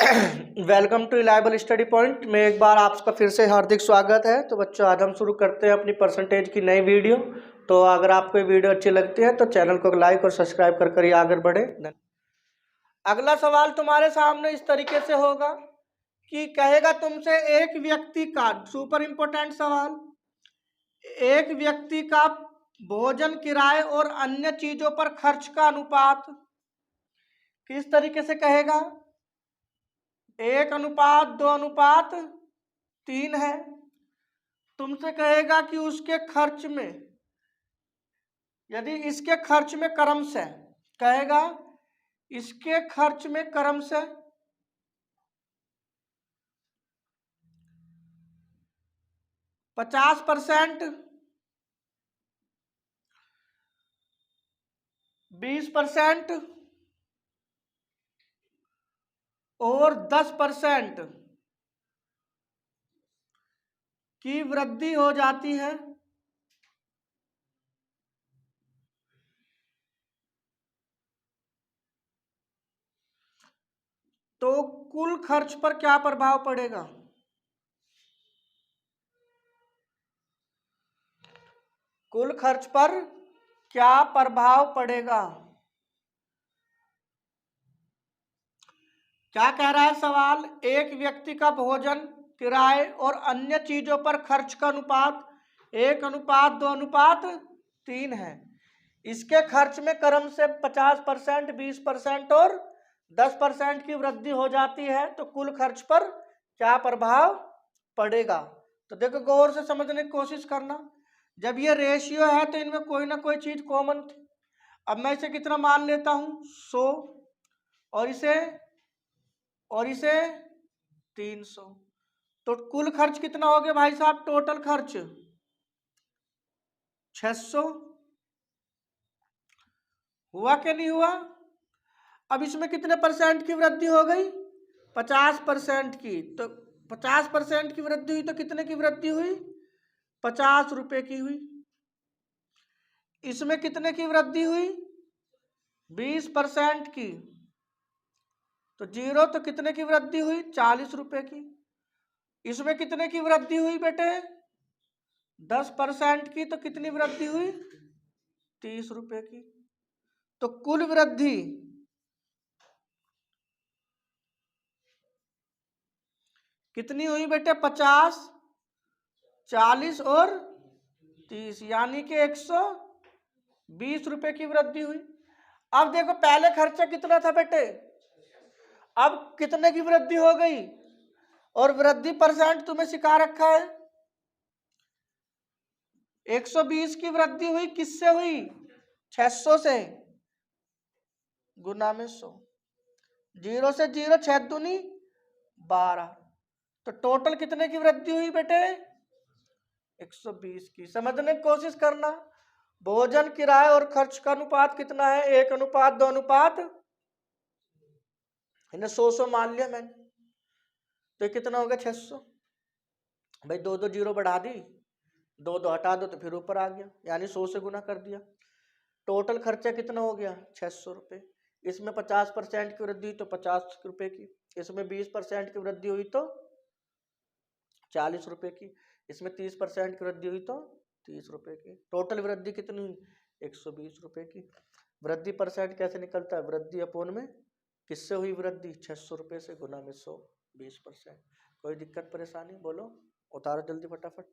Welcome to Reliable Study Point में एक बार आपका फिर से हार्दिक स्वागत है। तो बच्चों, आज हम शुरू करते हैं अपनी परसेंटेज की नई वीडियो। तो अगर आपको ये वीडियो अच्छी लगती है तो चैनल को लाइक और सब्सक्राइब कर ही आगे बढ़े। अगला सवाल तुम्हारे सामने इस तरीके से होगा कि कहेगा तुमसे एक व्यक्ति का, सुपर इंपोर्टेंट सवाल, एक व्यक्ति का भोजन, किराए और अन्य चीजों पर खर्च का अनुपात किस तरीके से कहेगा। 1:2:3 है। तुमसे कहेगा कि उसके खर्च में, यदि इसके खर्च में क्रमशः, कहेगा इसके खर्च में क्रमशः 50%, 20% और 10% की वृद्धि हो जाती है, तो कुल खर्च पर क्या प्रभाव पड़ेगा। कुल खर्च पर क्या प्रभाव पड़ेगा। क्या कह रहा है सवाल, एक व्यक्ति का भोजन, किराए और अन्य चीजों पर खर्च का अनुपात 1:2:3 है। इसके खर्च में क्रम से 50%, 20% और 10% की वृद्धि हो जाती है, तो कुल खर्च पर क्या प्रभाव पड़ेगा। तो देखो, गौर से समझने की कोशिश करना। जब ये रेशियो है तो इनमें कोई ना कोई चीज कॉमन थी। अब मैं इसे कितना मान लेता हूं, 100, और इसे 300। तो कुल खर्च कितना हो गया भाई साहब, टोटल खर्च 600। हुआ कि नहीं हुआ। अब इसमें कितने परसेंट की वृद्धि हो गई, 50% की। तो 50% की वृद्धि हुई तो कितने की वृद्धि हुई, 50 रुपए की हुई। इसमें कितने की वृद्धि हुई, 20% की। तो जीरो तो कितने की वृद्धि हुई, 40 रुपए की। इसमें कितने की वृद्धि हुई बेटे, 10% की। तो कितनी वृद्धि हुई, 30 रुपए की। तो कुल वृद्धि कितनी हुई बेटे, 50, 40 और 30, यानी कि 120 रुपए की वृद्धि हुई। अब देखो, पहले खर्चा कितना था बेटे, अब कितने की वृद्धि हो गई, और वृद्धि परसेंट तुम्हें सिखा रखा है। 120 की वृद्धि हुई, किससे हुई, 600 से, गुना में 100। 0 से 0, 6 दूनी 12। तो टोटल कितने की वृद्धि हुई बेटे, 120 की। समझने की कोशिश करना। भोजन, किराए और खर्च का अनुपात कितना है, 1:2:, इन्हें 100 मान लिया मैंने। तो कितना हो गया, 600। भाई 2 जीरो बढ़ा दी, 2 हटा दो तो फिर ऊपर आ गया, यानी 100 से गुना कर दिया। टोटल खर्चा कितना हो गया, 600 रुपये। इसमें 50% की वृद्धि हुई तो 50 रुपए की। इसमें 20% की वृद्धि हुई तो 40 रुपए की। इसमें 30% की वृद्धि हुई तो 30 रुपए की। टोटल वृद्धि कितनी हुई, 120 रुपए की। वृद्धि परसेंट कैसे निकलता है, वृद्धि अपोन में किससे हुई वृद्धि, 600 रुपए से, गुना में 100, 20%। कोई दिक्कत परेशानी, बोलो, उतारो जल्दी फटाफट।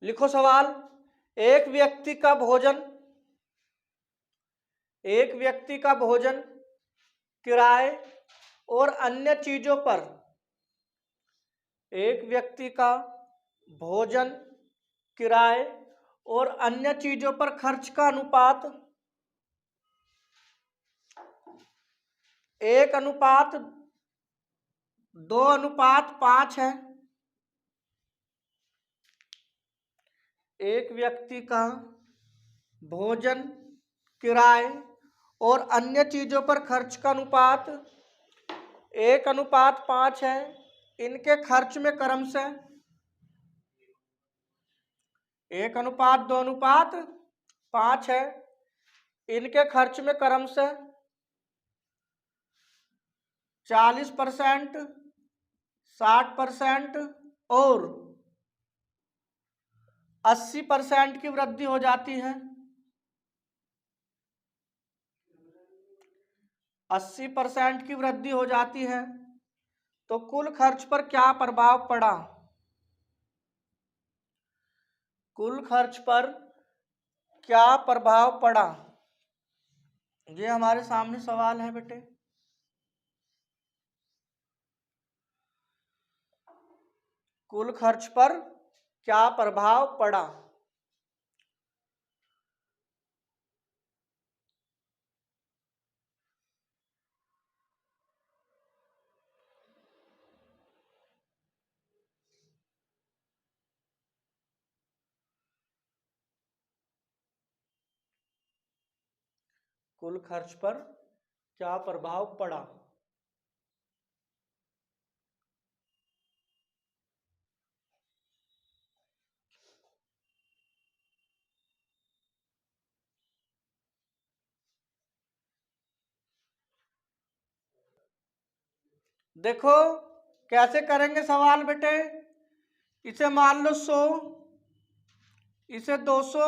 लिखो सवाल, एक व्यक्ति का भोजन, किराए और अन्य चीजों पर, एक व्यक्ति का भोजन, किराए और अन्य चीजों पर खर्च का अनुपात 1:2:5 है। एक व्यक्ति का भोजन, किराए और अन्य चीजों पर खर्च का अनुपात 1:5 है। इनके खर्च में क्रमशः 1:2:5 है। इनके खर्च में क्रमशः 40%, 60% और 80% की वृद्धि हो जाती है। 80% की वृद्धि हो जाती है तो कुल खर्च पर क्या प्रभाव पड़ा? कुल खर्च पर क्या प्रभाव पड़ा? ये हमारे सामने सवाल है बेटे। कुल खर्च पर क्या प्रभाव पड़ा? कुल खर्च पर क्या प्रभाव पड़ा? देखो कैसे करेंगे सवाल बेटे। इसे मान लो 100, इसे 200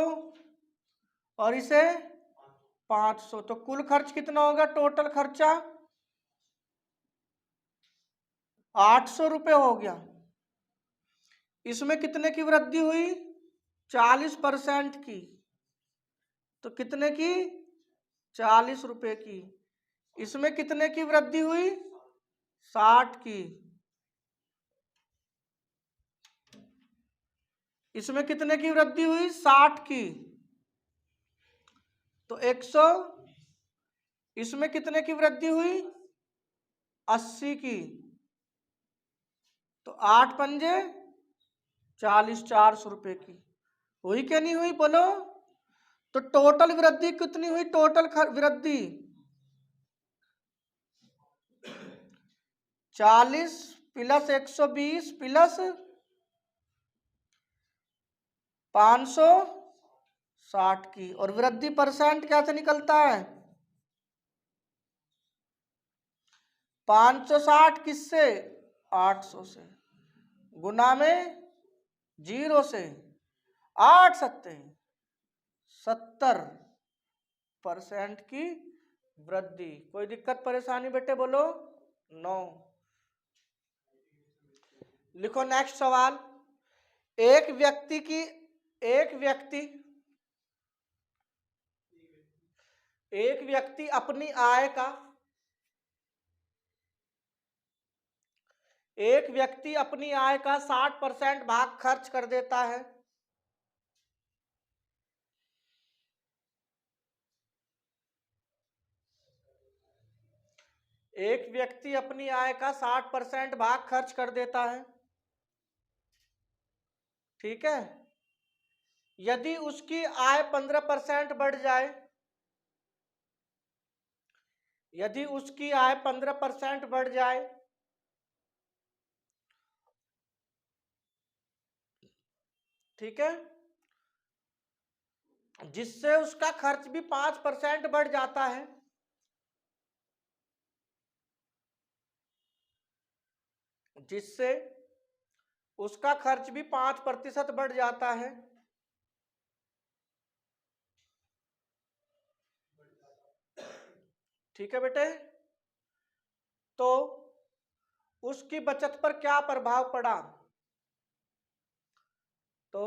और इसे 500, तो कुल खर्च कितना होगा? टोटल खर्चा 800 रुपये हो गया। इसमें कितने की वृद्धि हुई? 40% की। तो कितने की? 40 रुपये की। इसमें कितने की वृद्धि हुई? 60 की। इसमें कितने की वृद्धि हुई? 60 की। तो 100। इसमें कितने की वृद्धि हुई? 80 की। तो 8 पंजे 40, 400 रुपये की। हुई क्या नहीं हुई बोलो? तो टोटल वृद्धि कितनी हुई? टोटल वृद्धि 40 प्लस 120 प्लस 560 की। और वृद्धि परसेंट कैसे निकलता है? 560 किससे? 800 से। गुना में 0 से 8 सत्ते 70% की वृद्धि। कोई दिक्कत परेशानी बेटे बोलो? नो। लिखो नेक्स्ट सवाल। एक व्यक्ति की एक व्यक्ति अपनी आय का 60% भाग खर्च कर देता है। एक व्यक्ति अपनी आय का 60% भाग खर्च कर देता है, ठीक है। यदि उसकी आय 15% बढ़ जाए, यदि उसकी आय 15% बढ़ जाए ठीक है, जिससे उसका खर्च भी 5% बढ़ जाता है, जिससे उसका खर्च भी 5% बढ़ जाता है, ठीक है बेटे। तो उसकी बचत पर क्या प्रभाव पड़ा? तो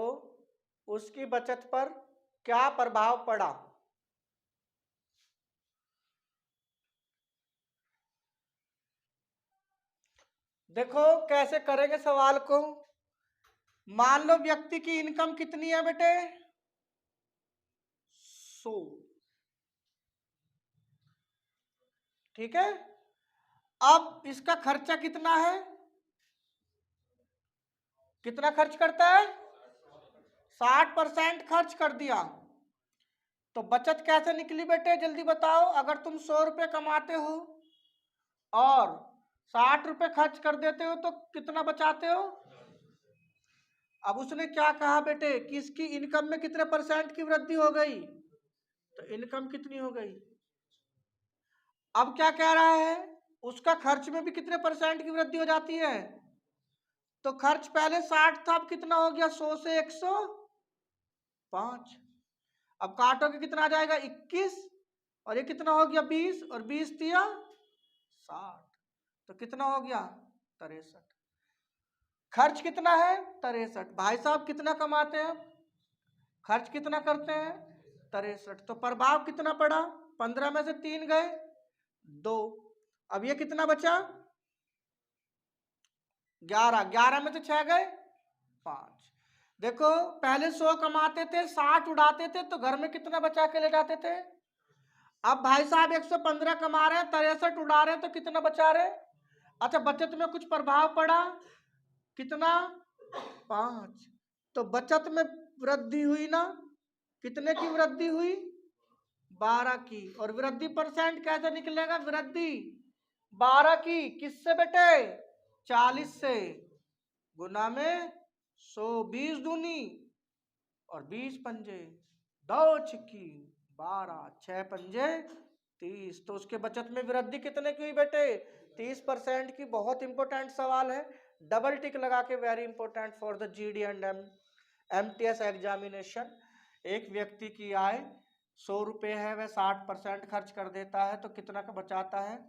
उसकी बचत पर क्या प्रभाव पड़ा? देखो कैसे करेंगे सवाल को। मान लो व्यक्ति की इनकम कितनी है बेटे? 100, ठीक है। अब इसका खर्चा कितना है? कितना खर्च करता है? 60% खर्च कर दिया। तो बचत कैसे निकली बेटे जल्दी बताओ। अगर तुम 100 रुपये कमाते हो और 60 रुपये खर्च कर देते हो तो कितना बचाते हो? अब उसने क्या कहा बेटे कि इसकी इनकम में कितने % की वृद्धि हो गई? तो इनकम कितनी हो गई? अब क्या कह रहा है उसका खर्च में भी कितने % की वृद्धि हो जाती है? तो खर्च पहले 60 था, अब कितना हो गया? 100 से 105। अब काटोगे कितना आ जाएगा? 21, और ये कितना हो गया? 20, और 20 दिया 60, तो कितना हो गया? 63। खर्च कितना है? 63। भाई साहब कितना कमाते हैं? खर्च कितना करते हैं? 63। तो प्रभाव कितना पड़ा? 15 में से 3 गए, 2। अब ये कितना बचा? 11। 11 में से 6 गए, 5। देखो पहले 100 कमाते थे, 60 उड़ाते थे, तो घर में कितना बचा के ले जाते थे? अब भाई साहब 115 कमा रहे हैं, 63 उड़ा रहे हैं, तो कितना बचा रहे? अच्छा, बचत में कुछ प्रभाव पड़ा? कितना? 5। तो बचत में वृद्धि हुई ना? कितने की वृद्धि हुई? 12 की। और वृद्धि % कैसे निकलेगा? वृद्धि 12 की किससे बेटे? 40 से, गुना में 100। 20 दूनी और 20 पंजे, 2 छिक्की 12, 6 पंजे 30। तो उसके बचत में वृद्धि कितने की हुई बेटे? 30% की। बहुत इंपॉर्टेंट सवाल है, डबल टिक लगा के, very important for the GD and MTS examination. एक व्यक्ति की आय 100 रुपये है, वह 60% खर्च कर देता है, तो कितना का बचाता है?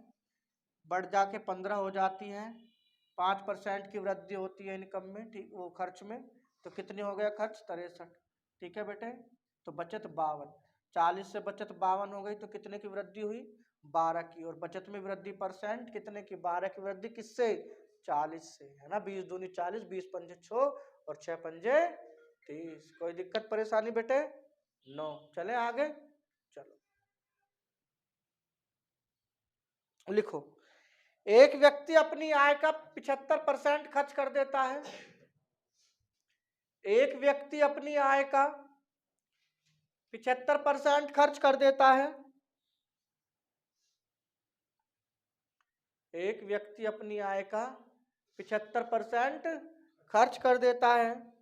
बढ़ जाके 15 हो जाती है। 5% की वृद्धि होती है इनकम में, ठीक, वो खर्च में। तो कितनी हो गया खर्च? 63। ठीक है बेटे। तो बचत 52। 40 से बचत 52 हो गई, तो कितने की वृद्धि हुई? 12 की। और बचत में वृद्धि % कितने की? 12 की वृद्धि किससे? 40 से, है ना। 20 दूनी 40, 20 पंजे 6 और 6 पंजे 30। कोई दिक्कत परेशानी बेटे? नो। चले आगे, चलो लिखो। एक व्यक्ति अपनी आय का 75% खर्च कर देता है। एक व्यक्ति अपनी आय का 75% खर्च कर देता है। एक व्यक्ति अपनी आय का 75% खर्च कर देता है,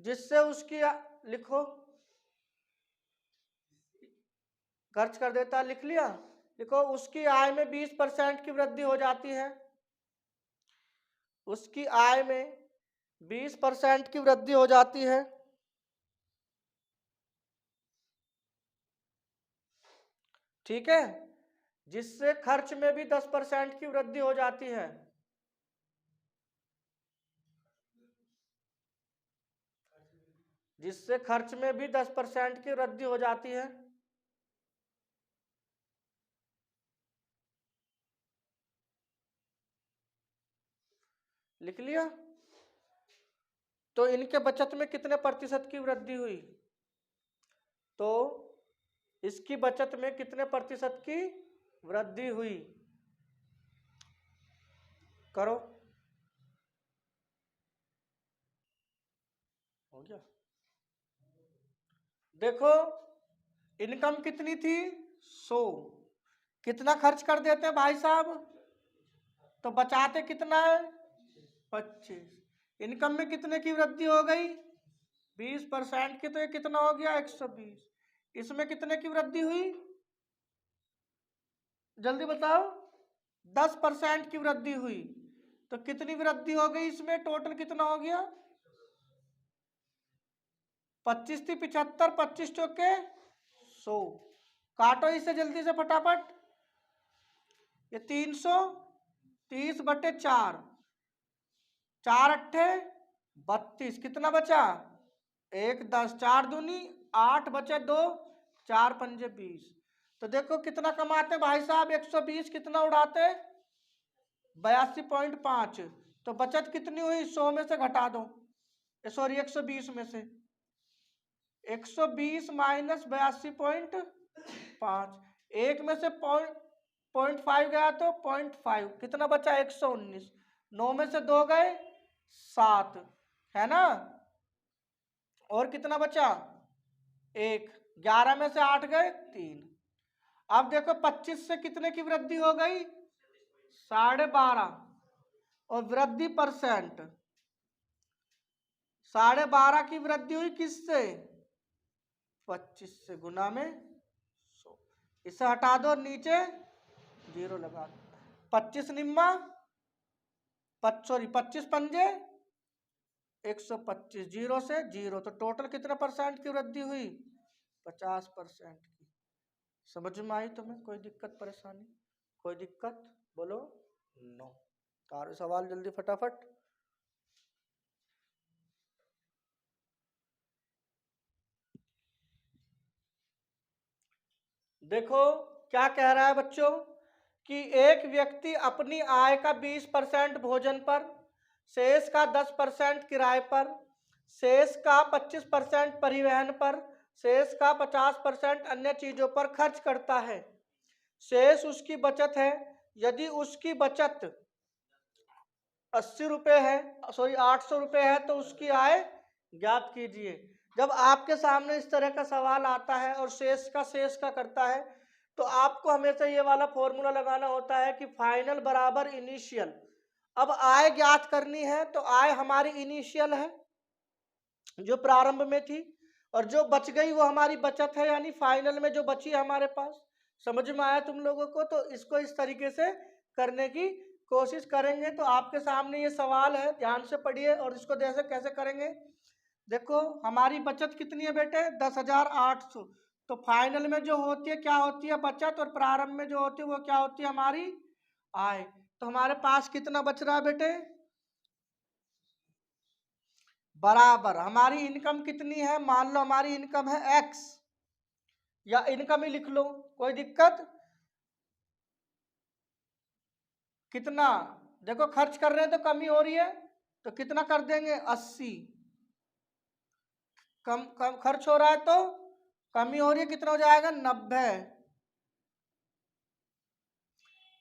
जिससे उसकी लिखो, खर्च कर देता है, लिख लिया? लिखो, उसकी आय में 20% की वृद्धि हो जाती है। उसकी आय में 20% की वृद्धि हो जाती है। ठीक है, जिससे खर्च में भी 10% की वृद्धि हो जाती है। जिससे खर्च में भी 10% की वृद्धि हो जाती है। लिख लिया? तो इनके बचत में कितने % की वृद्धि हुई? तो इसकी बचत में कितने % की वृद्धि हुई? करो, हो गया। देखो, इनकम कितनी थी? 100। कितना खर्च कर देते हैं भाई साहब? तो बचाते कितना है? 25। इनकम में कितने की वृद्धि हो गई? 20% की। तो ये कितना हो गया? 120। इसमें कितने की वृद्धि हुई? जल्दी बताओ। 10% की वृद्धि हुई। तो कितनी वृद्धि हो गई इसमें? टोटल कितना हो गया? 25 थी 75, 25 चौके 100। काटो इसे जल्दी से फटाफट। ये 330/4, 4 अट्ठे 32। कितना बचा? 1 10, 4 दूनी 8, बचे 2, 4 पंजे 20। तो देखो कितना कमाते भाई साहब? 120। कितना उड़ाते? 82.5। तो बचत कितनी हुई? 100 में से घटा दो, सॉरी 120 में से। 120 माइनस 82.5, एक में से 0.5 गया, तो 0.5 कितना बचा? 119। 9 में से 2 गए, 7, है ना। और कितना बचा? 1। 11 में से 8 गए, 3। अब देखो 25 से कितने की वृद्धि हो गई? 12.5। और वृद्धि % 12.5 की वृद्धि हुई किससे? 25 से, गुना में 100। इसे हटा दो, नीचे 0 लगा दो। 25 निम्मा 25 पंजे 125, 0 से 0, तो टोटल कितना परसेंट की वृद्धि हुई? 50% की। समझ में आई तुम्हें? कोई दिक्कत परेशानी? कोई दिक्कत? बोलो नो। करो सवाल जल्दी फटाफट। देखो क्या कह रहा है बच्चों कि एक व्यक्ति अपनी आय का 20% भोजन पर, शेष का 10% किराए पर, शेष का 25% परिवहन पर, शेष का 50% अन्य चीजों पर खर्च करता है। शेष उसकी बचत है। यदि उसकी बचत 80 रुपये है, 800 रुपये है, तो उसकी आय ज्ञात कीजिए। जब आपके सामने इस तरह का सवाल आता है और शेष का करता है, तो आपको हमेशा ये वाला फॉर्मूला लगाना होता है कि फाइनल बराबर इनिशियल। अब आय ज्ञात करनी है तो आय हमारी इनिशियल है जो प्रारंभ में थी, और जो बच गई वो हमारी बचत है, यानी फाइनल में जो बची है हमारे पास। समझ में आया तुम लोगों को? तो इसको इस तरीके से करने की कोशिश करेंगे। तो आपके सामने ये सवाल है, ध्यान से पढ़िए और इसको जैसे कैसे करेंगे। देखो हमारी बचत कितनी है बेटे? 10,800। तो फाइनल में जो होती है क्या होती है? बचत। और प्रारंभ में जो होती है वो क्या होती है? हमारी आय। तो हमारे पास कितना बच रहा है बेटे? बराबर हमारी इनकम कितनी है? मान लो हमारी इनकम है x, या इनकम ही लिख लो, कोई दिक्कत? कितना? देखो खर्च कर रहे हैं तो कमी हो रही है, तो कितना कर देंगे? 80। कम कम खर्च हो रहा है तो कमी हो रही है, कितना हो जाएगा? 90।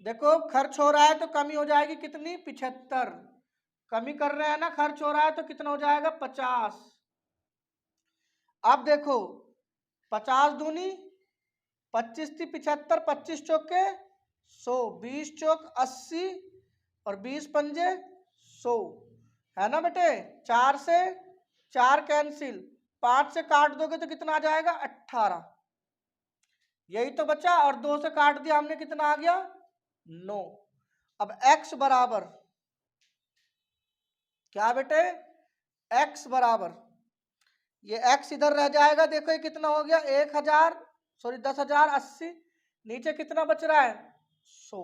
देखो खर्च हो रहा है तो कमी हो जाएगी कितनी? 75। कमी कर रहे हैं ना, खर्च हो रहा है तो कितना हो जाएगा? 50। अब देखो 50 दूनी 25 थी 75, 25 चौके 100, 20 चौक 80 और 20 पंजे 100, है ना बेटे? 4 से 4 कैंसिल, 5 से काट दोगे तो कितना आ जाएगा? 18। यही तो बचा, और 2 से काट दिया हमने, कितना आ गया? 9। अब x बराबर क्या बेटे? x बराबर, ये x इधर रह जाएगा। देखो ये कितना हो गया? 10,080। नीचे कितना बच रहा है? 100।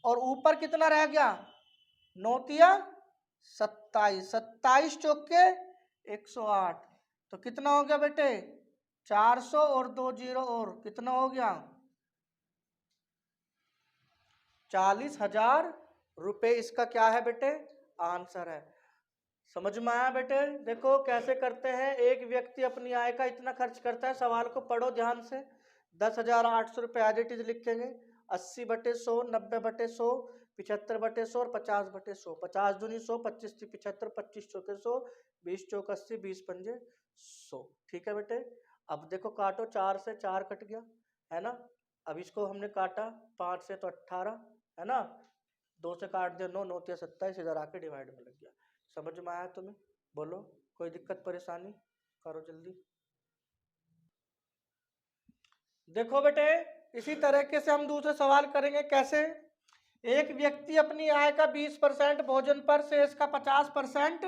और ऊपर कितना रह गया? 9 तिया 27, 27 चौके 108। तो कितना हो गया बेटे? 400 और 2 जीरो और कितना हो गया? 40,000 रुपये इसका क्या है बेटे? आंसर है। समझ में आया बेटे? देखो कैसे करते हैं। एक व्यक्ति अपनी आय का इतना खर्च करता है। सवाल को पढ़ो ध्यान से। 10,800 रुपये एज इट इज लिखेंगे। 80/100, 90/100, 75/100 और 50/100। 50 दूनी 100, 25 थी 75, 25 चौके 100, 20 चौक 80, 20 पंजे 100। ठीक है बेटे? अब देखो काटो, 4 से 4 कट गया, है ना? अब इसको हमने काटा 5 से तो 18, है ना? 2 से काट दिया 9, 9 तिया 27, इधर आके डिवाइड में लग गया। समझ में आया तुम्हें? बोलो कोई दिक्कत परेशानी? करो जल्दी। देखो बेटे इसी तरीके से हम दूसरे सवाल करेंगे। कैसे? एक व्यक्ति अपनी आय का 20% भोजन पर, शेष का 50%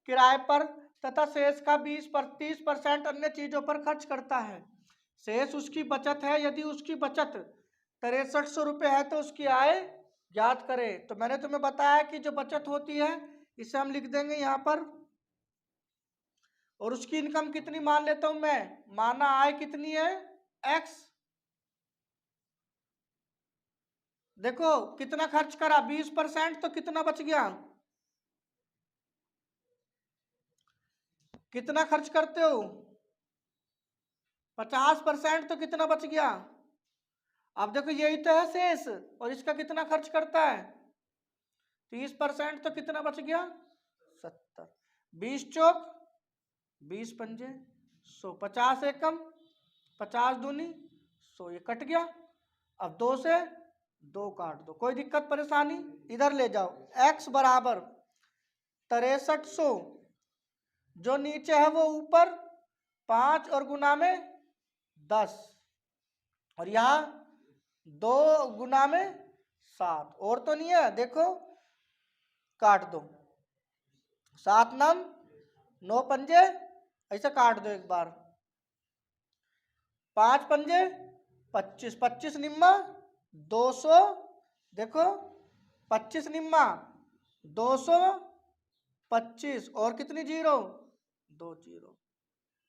किराए पर तथा शेष का 30% अन्य चीजों पर खर्च करता है। शेष उसकी बचत है। यदि उसकी बचत 6300 रुपये है तो उसकी आय ज्ञात करें। तो मैंने तुम्हें बताया कि जो बचत होती है इसे हम लिख देंगे यहाँ पर, और उसकी इनकम कितनी मान लेता हूं मैं? माना आय कितनी है? x। देखो कितना खर्च करा? 20%, तो कितना बच गया? कितना खर्च करते हो? 50%, तो कितना बच गया? अब देखो यही तो है शेष, और इसका कितना खर्च करता है? 30%, तो कितना बच गया? 70। 20 चौक 20 पंजे 100, 50 एकम 50 दूनी 100, ये कट गया। अब 2 से 2 काट दो, कोई दिक्कत परेशानी? इधर ले जाओ। x बराबर 6300, जो नीचे है वो ऊपर 5 और गुना में 10, और यहाँ 2 गुना में 7 और तो नहीं है, देखो काट दो, 7 नम 9 पंजे, ऐसे काट दो एक बार, 5 पंजे 25, 25 निम्मा 200, देखो 25 निम्मा 225 और कितनी जीरो, 2 जीरो,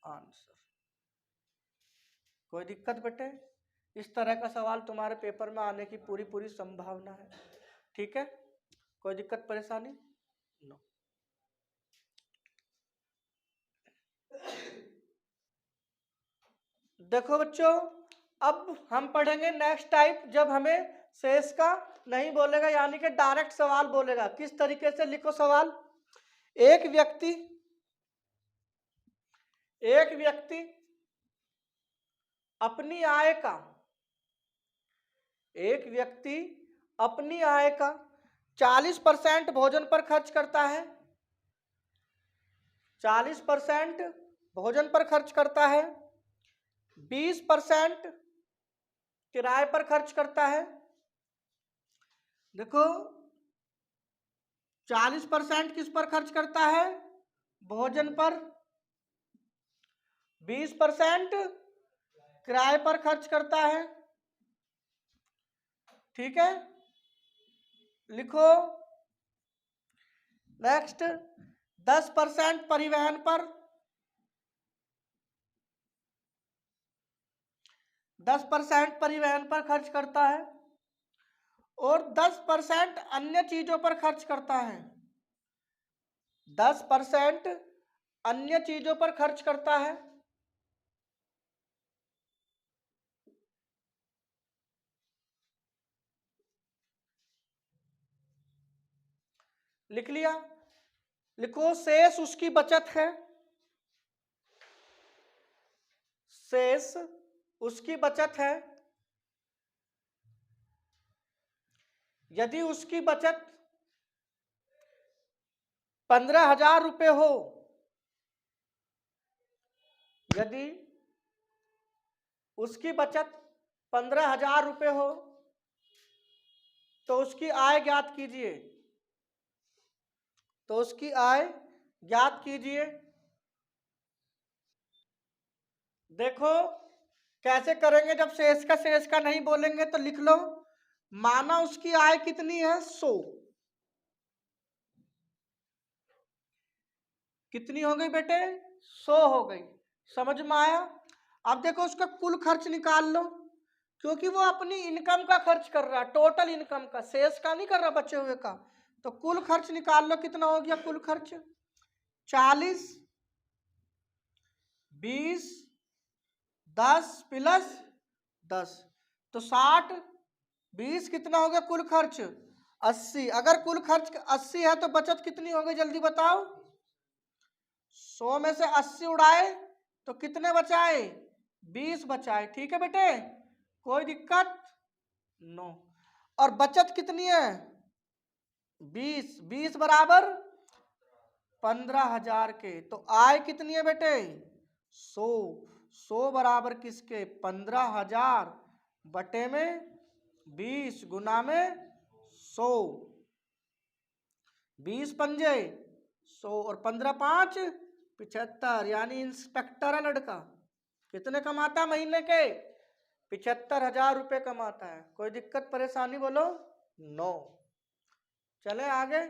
आंसर। कोई दिक्कत बेटे? इस तरह का सवाल तुम्हारे पेपर में आने की पूरी पूरी संभावना है। ठीक है, कोई दिक्कत परेशानी? नो। देखो बच्चों, अब हम पढ़ेंगे नेक्स्ट टाइप, जब हमें शेष का नहीं बोलेगा, यानी कि डायरेक्ट सवाल बोलेगा। किस तरीके से लिखो सवाल। एक व्यक्ति अपनी आय का, एक व्यक्ति अपनी आय का 40% भोजन पर खर्च करता है, 40% भोजन पर खर्च करता है, 20% किराए पर खर्च करता है। देखो 40% किस पर खर्च करता है, भोजन पर, 20% किराए पर खर्च करता है। ठीक है, लिखो। नेक्स्ट 10% परिवहन पर, 10% परिवहन पर खर्च करता है, और 10% अन्य चीजों पर खर्च करता है, 10% अन्य चीजों पर खर्च करता है। लिख लिया। लिखो शेष उसकी बचत है, शेष उसकी बचत है। यदि उसकी बचत 15,000 रुपये हो, यदि उसकी बचत 15,000 रुपये हो, तो उसकी आय ज्ञात कीजिए, तो उसकी आय ज्ञात कीजिए। देखो कैसे करेंगे, जब शेष का नहीं बोलेंगे तो लिख लो, माना उसकी आय कितनी है, 100, कितनी हो गई बेटे, 100 हो गई। समझ में आया? अब देखो उसका कुल खर्च निकाल लो, क्योंकि वो अपनी इनकम का खर्च कर रहा है, टोटल इनकम का, शेष का नहीं कर रहा, बचे हुए का। तो कुल खर्च निकाल लो, कितना हो गया कुल खर्च, 40, 20, 10 प्लस 10, तो 60, 20 कितना हो गया कुल खर्च, 80। अगर कुल खर्च 80 है तो बचत कितनी हो गई, जल्दी बताओ। 100 में से 80 उड़ाए तो कितने बचाए, 20 बचाए। ठीक है बेटे, कोई दिक्कत? नो। और बचत कितनी है, 20, 20 बराबर 15,000 के। तो आय कितनी है बेटे, 100, 100 बराबर किसके, 15,000 बटे में 20 गुना में 100, 20 पंजे 100 और 15 5 75, यानी इंस्पेक्टर है लड़का। कितने कमाता महीने के, 75,000 रुपये कमाता है। कोई दिक्कत परेशानी बोलो? नो। चले आगे।